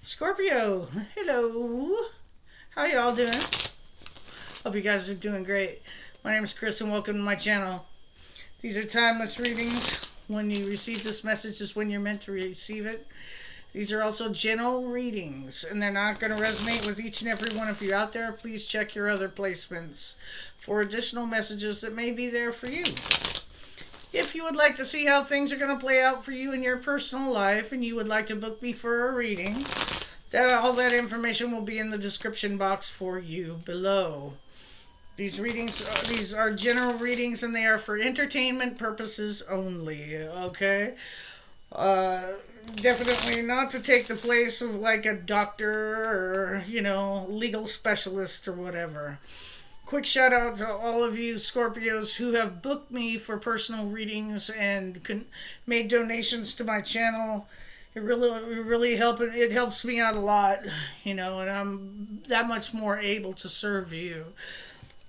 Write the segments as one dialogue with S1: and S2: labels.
S1: Scorpio, hello. How y'all doing? Hope you guys are doing great. My name is Chris and welcome to my channel. These are timeless readings. When you receive this message is when you're meant to receive it. These are also general readings and they're not going to resonate with each and every one of you out there. Please check your other placements for additional messages that may be there for you. If you would like to see how things are going to play out for you in your personal life and you would like to book me for a reading, all that information will be in the description box for you below. These are general readings and they are for entertainment purposes only, okay? Definitely not to take the place of like a doctor or, legal specialist or whatever. Quick shout out to all of you Scorpios who have booked me for personal readings and made donations to my channel. It really helps me out a lot, and I'm that much more able to serve you.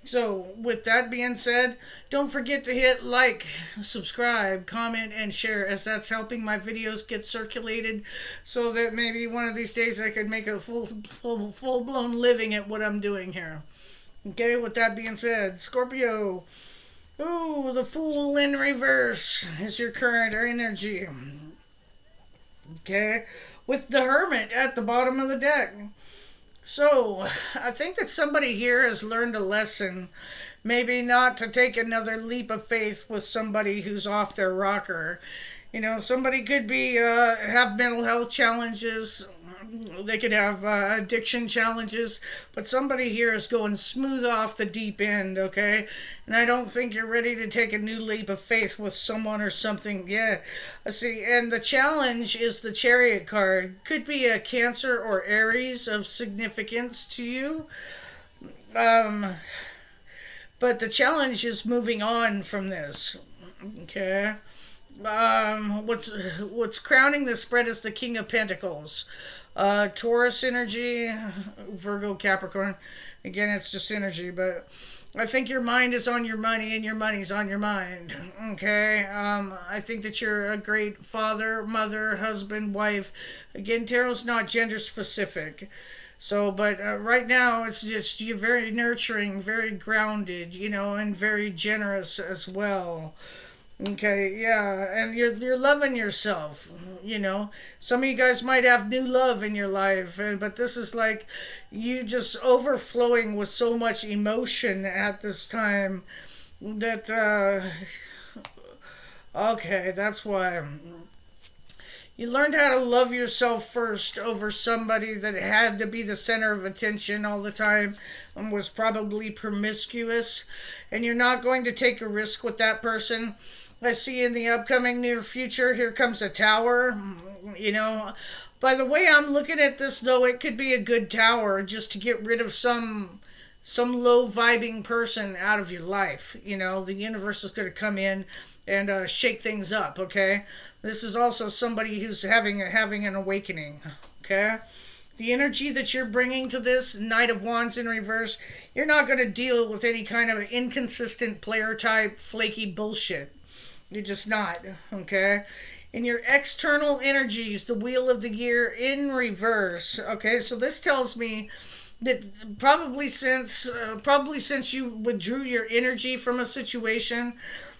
S1: So, with that being said, don't forget to hit like, subscribe, comment, and share, as that's helping my videos get circulated so that maybe one of these days I could make a full-blown living at what I'm doing here. Okay, with that being said, Scorpio, ooh, the Fool in reverse is your current energy. Okay, with the Hermit at the bottom of the deck. So, I think that somebody here has learned a lesson. Maybe not to take another leap of faith with somebody who's off their rocker. Somebody could be have mental health challenges. They could have addiction challenges, but somebody here is going smooth off the deep end, okay? And I don't think you're ready to take a new leap of faith with someone or something. Yeah, I see. And the challenge is the Chariot card. Could be a Cancer or Aries of significance to you. But the challenge is moving on from this, okay? What's crowning the spread is the King of Pentacles. Taurus energy, Virgo, Capricorn. Again, it's just energy, but I think your mind is on your money and your money's on your mind. Okay? I think that you're a great father, mother, husband, wife. Again, tarot's not gender specific. So, but right now it's just you're very nurturing, very grounded, and very generous as well. Okay, yeah, and you're loving yourself. Some of you guys might have new love in your life, but this is like you just overflowing with so much emotion at this time that okay, that's why you learned how to love yourself first over somebody that had to be the center of attention all the time and was probably promiscuous, and you're not going to take a risk with that person. I see in the upcoming near future, here comes a tower. By the way I'm looking at this, though, it could be a good tower just to get rid of some low vibing person out of your life. The universe is going to come in and shake things up. Okay, this is also somebody who's having an awakening. Okay. The energy that you're bringing to this Knight of Wands in reverse, you're not going to deal with any kind of inconsistent player type flaky bullshit. You're just not, okay? In your external energies, the Wheel of the Year in reverse, okay? So this tells me that probably since you withdrew your energy from a situation,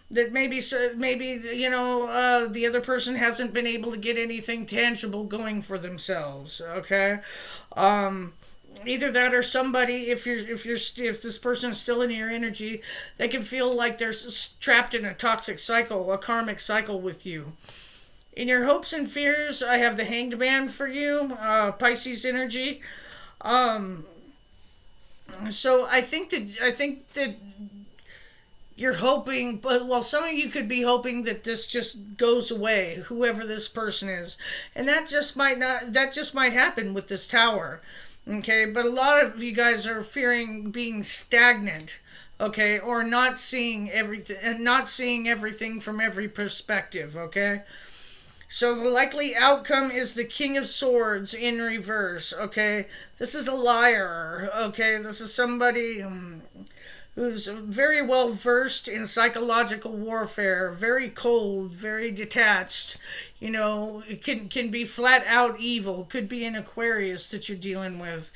S1: that maybe the other person hasn't been able to get anything tangible going for themselves, okay? Either that or somebody, if this person is still in your energy, they can feel like they're trapped in a toxic cycle, a karmic cycle with you. In your hopes and fears, I have the Hanged Man for you, Pisces energy. So I think that you're hoping, but some of you could be hoping that this just goes away, whoever this person is, and that just might happen with this tower. Okay, but a lot of you guys are fearing being stagnant, okay, or not seeing everything from every perspective, okay? So the likely outcome is the King of Swords in reverse, okay? This is a liar, okay? This is somebody who's very well versed in psychological warfare, very cold, very detached. It can be flat out evil. Could be an Aquarius that you're dealing with.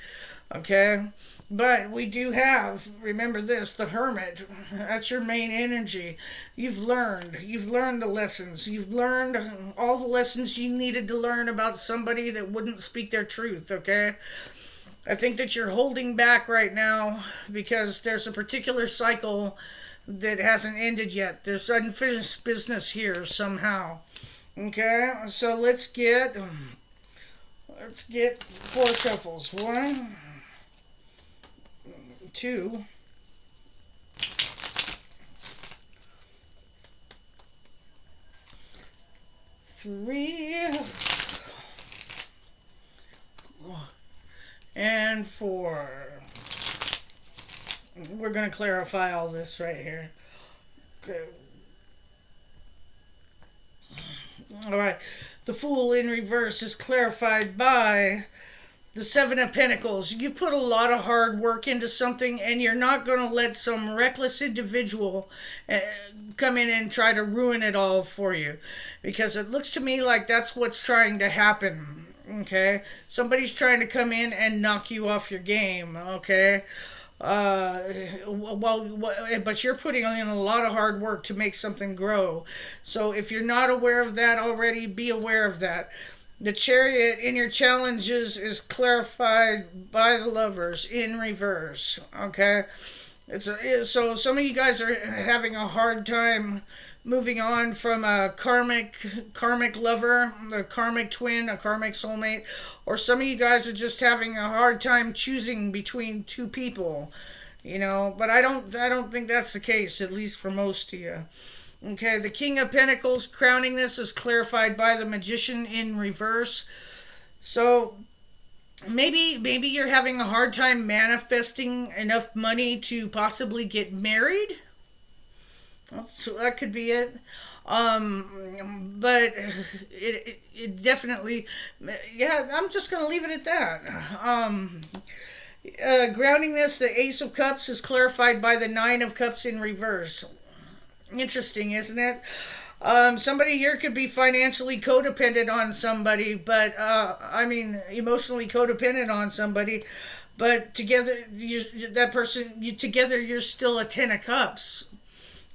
S1: Okay? But we do have, remember this, the Hermit. That's your main energy. You've learned. You've learned the lessons. You've learned all the lessons you needed to learn about somebody that wouldn't speak their truth, okay? I think that you're holding back right now because there's a particular cycle that hasn't ended yet. There's unfinished business here somehow. Okay, so let's get four shuffles. One, two, three, and four. We're going to clarify all this right here. Okay. All right. The Fool in reverse is clarified by the Seven of Pentacles. You put a lot of hard work into something, and you're not going to let some reckless individual come in and try to ruin it all for you, because it looks to me like that's what's trying to happen. Okay, somebody's trying to come in and knock you off your game. Okay. But you're putting in a lot of hard work to make something grow. So if you're not aware of that already, be aware of that. The Chariot in your challenges is clarified by the Lovers in reverse. Okay, so some of you guys are having a hard time moving on from a karmic lover, a karmic twin, a karmic soulmate, or some of you guys are just having a hard time choosing between two people. But I don't think that's the case, at least for most of you. Okay, the King of Pentacles crowning this is clarified by the Magician in reverse. So maybe you're having a hard time manifesting enough money to possibly get married. So that could be it. But it definitely, yeah, I'm just going to leave it at that. Grounding this, the Ace of Cups is clarified by the Nine of Cups in reverse. Interesting, isn't it? Somebody here could be financially codependent on somebody, but emotionally codependent on somebody. But together, you're still a Ten of Cups,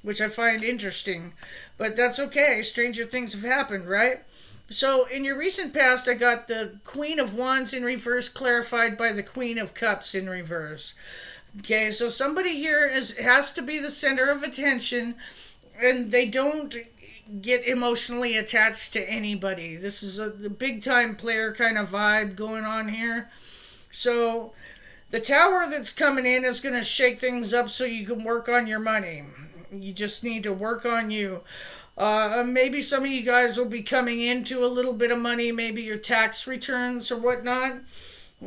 S1: which I find interesting. But that's okay. Stranger things have happened, right? So in your recent past, I got the Queen of Wands in reverse clarified by the Queen of Cups in reverse. Okay, so somebody here has to be the center of attention, and they don't get emotionally attached to anybody. This is a big time player kind of vibe going on here. So the Tower that's coming in is going to shake things up so you can work on your money. You just need to work on you. Maybe some of you guys will be coming into a little bit of money, maybe your tax returns or whatnot.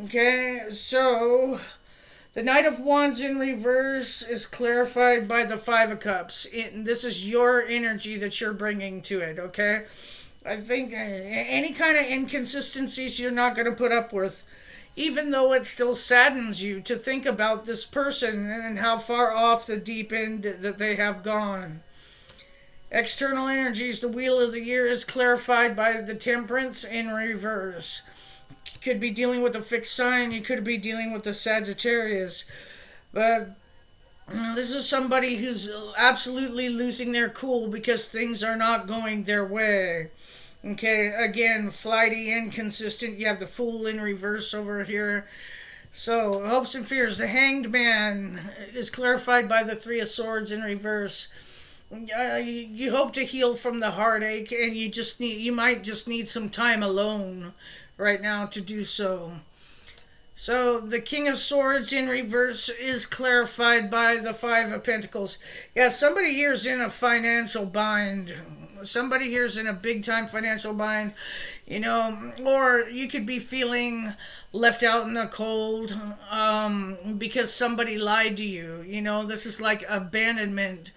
S1: Okay, so the Knight of Wands in reverse is clarified by the Five of Cups. This is your energy that you're bringing to it, okay? I think any kind of inconsistencies you're not going to put up with, even though it still saddens you to think about this person and how far off the deep end that they have gone. External energies, the Wheel of the Year is clarified by the Temperance in reverse. You could be dealing with a fixed sign, you could be dealing with the Sagittarius. But this is somebody who's absolutely losing their cool because things are not going their way. Okay, again, flighty, inconsistent. You have the Fool in reverse over here. So, hopes and fears. The Hanged Man is clarified by the Three of Swords in reverse. You hope to heal from the heartache, and you might just need some time alone right now to do so. So, the King of Swords in reverse is clarified by the Five of Pentacles. Yeah, somebody here's in a financial bind. Somebody here's in a big time financial bind, or you could be feeling left out in the cold because somebody lied to you. This is like abandonment.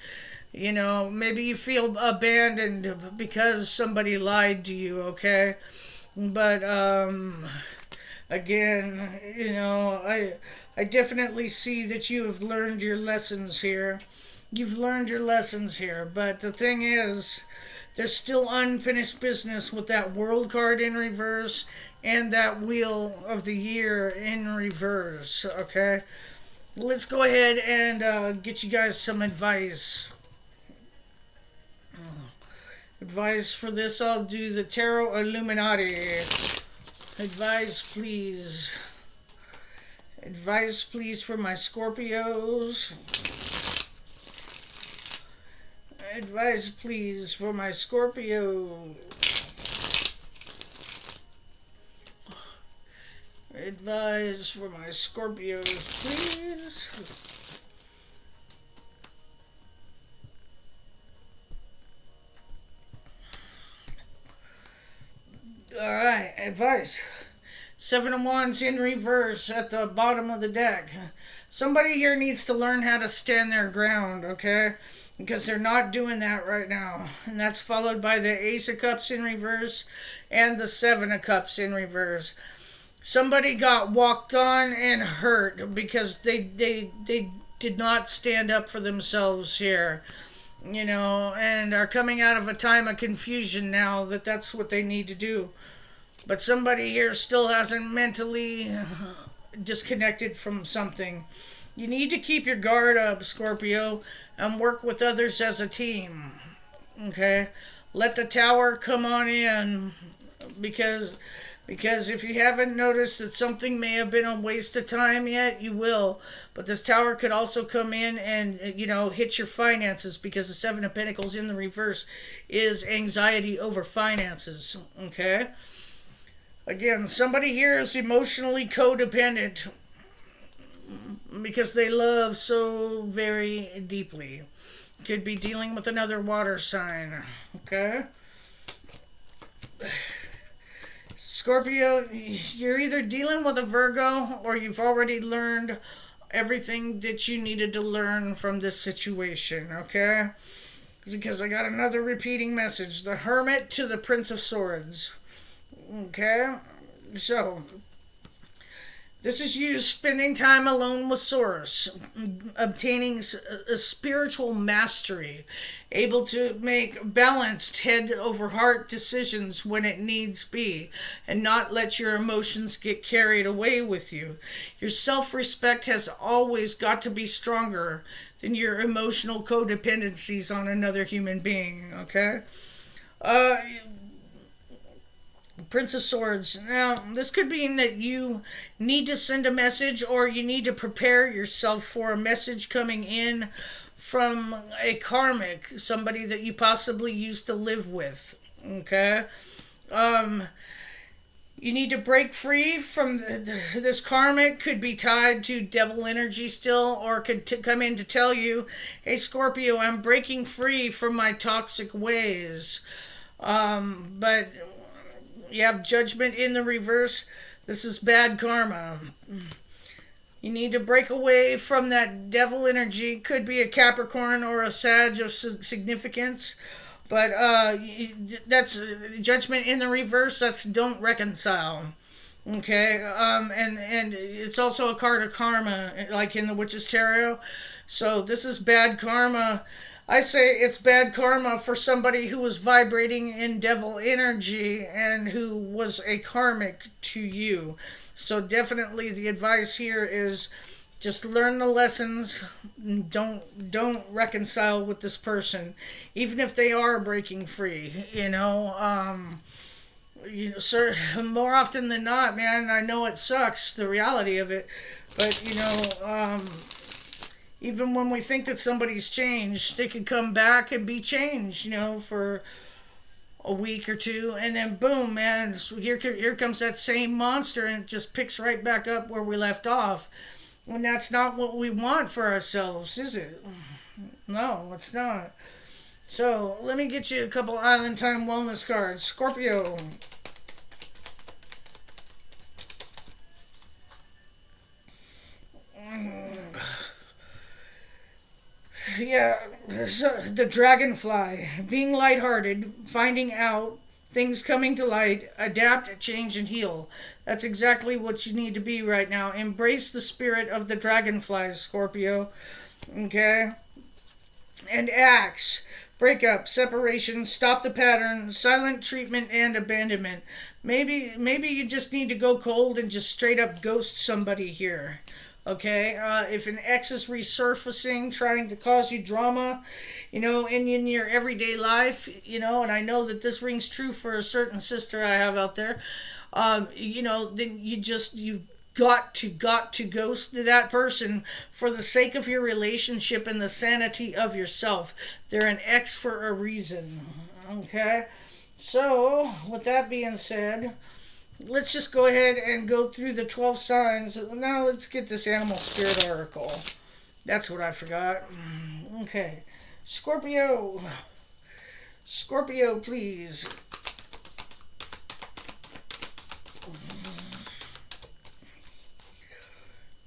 S1: Maybe you feel abandoned because somebody lied to you, okay? But Again, I definitely see that you have learned your lessons here. You've learned your lessons here, but the thing is, there's still unfinished business with that world card in reverse and that wheel of the year in reverse. Okay, let's go ahead and get you guys some advice. Advice for this, I'll do the Tarot Illuminati. Advice, please. Advice, please, for my Scorpios. Advice, please, for my Scorpio. Advice for my Scorpios, please. Alright, advice. Seven of Wands in reverse at the bottom of the deck. Somebody here needs to learn how to stand their ground, okay? Because they're not doing that right now. And that's followed by the Ace of Cups in reverse and the Seven of Cups in reverse. Somebody got walked on and hurt because they did not stand up for themselves here. And are coming out of a time of confusion now that that's what they need to do. But somebody here still hasn't mentally disconnected from something. You need to keep your guard up, Scorpio, and work with others as a team. Okay? Let the tower come on in because if you haven't noticed that something may have been a waste of time yet, you will. But this tower could also come in and, hit your finances because the Seven of Pentacles in the reverse is anxiety over finances. Okay? Again, somebody here is emotionally codependent because they love so very deeply. Could be dealing with another water sign. Okay? Scorpio, you're either dealing with a Virgo or you've already learned everything that you needed to learn from this situation, okay? Because I got another repeating message. The Hermit to the Prince of Swords. Okay? So, this is you spending time alone with Source, obtaining a spiritual mastery, able to make balanced head over heart decisions when it needs be, and not let your emotions get carried away with you. Your self-respect has always got to be stronger than your emotional codependencies on another human being, okay? Prince of Swords. Now, this could mean that you need to send a message or you need to prepare yourself for a message coming in from a karmic, somebody that you possibly used to live with. Okay? You need to break free from this karmic. Could be tied to devil energy still, or could come in to tell you, hey Scorpio, I'm breaking free from my toxic ways. But you have Judgment in the reverse. This is bad karma. You need to break away from that devil energy. Could be a Capricorn or a Sag of significance. But that's Judgment in the reverse. That's don't reconcile. Okay? And it's also a card of karma, like in the Witch's Tarot. So this is bad karma. I say it's bad karma for somebody who was vibrating in devil energy and who was a karmic to you. So definitely the advice here is just learn the lessons. Don't reconcile with this person, even if they are breaking free. Sir, more often than not, man. I know it sucks, the reality of it, but even when we think that somebody's changed, they could come back and be changed, for a week or two, and then boom, man, so here comes that same monster, and it just picks right back up where we left off. And that's not what we want for ourselves, is it? No, it's not. So, let me get you a couple Island Time Wellness cards. Scorpio. Yeah, the dragonfly. Being lighthearted, finding out things coming to light, adapt, change, and heal. That's exactly what you need to be right now. Embrace the spirit of the dragonflies, Scorpio. Okay? And acts. Breakup, separation, stop the pattern, silent treatment, and abandonment. Maybe you just need to go cold and just straight up ghost somebody here. Okay, if an ex is resurfacing, trying to cause you drama, in your everyday life, and I know that this rings true for a certain sister I have out there, then you've got to ghost that person for the sake of your relationship and the sanity of yourself. They're an ex for a reason. Okay, so with that being said, let's just go ahead and go through the 12 signs. Now let's get this animal spirit oracle. That's what I forgot. Okay. Scorpio. Scorpio, please.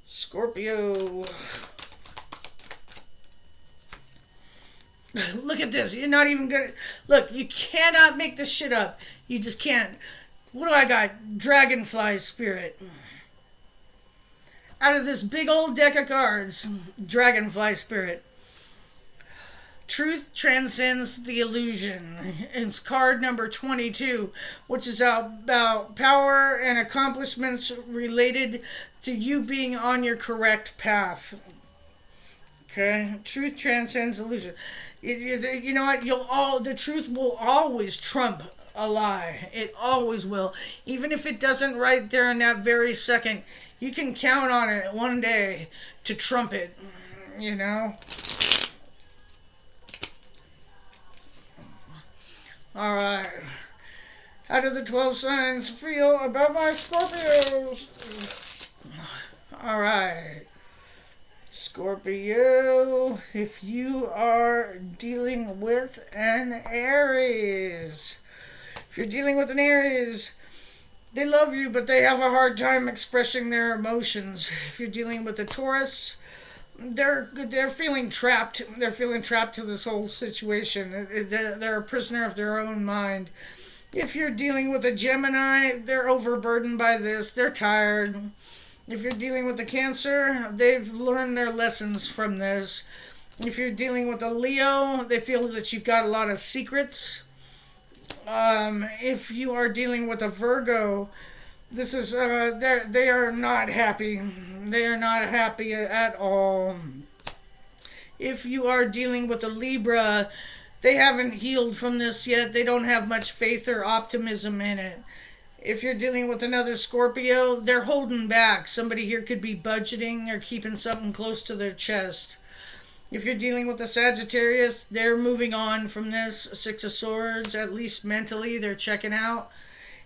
S1: Scorpio. Look at this. You're not even gonna... Look, you cannot make this shit up. You just can't. What do I got? Dragonfly spirit. Out of this big old deck of cards, Dragonfly spirit. Truth transcends the illusion. It's card number 22, which is about power and accomplishments related to you being on your correct path. Okay? Truth transcends illusion. You know what? The truth will always trump a lie. It always will. Even if it doesn't right there in that very second, you can count on it one day to trump it. Alright. How do the 12 signs feel about my Scorpios? Alright. Scorpio, if you are dealing with an Aries. If you're dealing with an Aries, they love you, but they have a hard time expressing their emotions. If you're dealing with a Taurus, they're feeling trapped. They're feeling trapped to this whole situation. They're a prisoner of their own mind. If you're dealing with a Gemini, they're overburdened by this. They're tired. If you're dealing with a Cancer, they've learned their lessons from this. If you're dealing with a Leo, they feel that you've got a lot of secrets. If you are dealing with a Virgo, this is they are not happy. They are not happy at all. If you are dealing with a Libra, they haven't healed from this yet. They don't have much faith or optimism in it. If you're dealing with another Scorpio, they're holding back. Somebody here could be budgeting or keeping something close to their chest. If you're dealing with a Sagittarius, they're moving on from this. Six of Swords, at least mentally, they're checking out.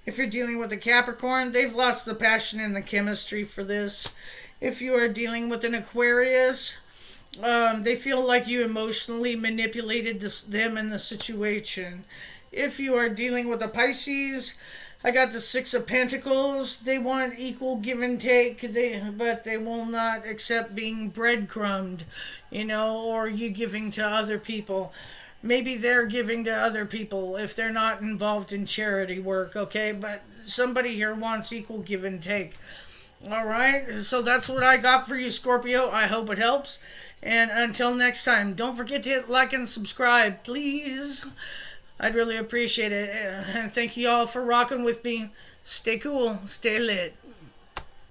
S1: If you're dealing with a Capricorn, they've lost the passion and the chemistry for this. If you are dealing with an Aquarius, they feel like you emotionally manipulated them in the situation. If you are dealing with a Pisces, I got the Six of Pentacles. They want equal give and take, but they will not accept being breadcrumbed, or you giving to other people. Maybe they're giving to other people if they're not involved in charity work, okay? But somebody here wants equal give and take. All right, so that's what I got for you, Scorpio. I hope it helps. And until next time, don't forget to hit like and subscribe, please. I'd really appreciate it. And thank you all for rocking with me. Stay cool, stay lit.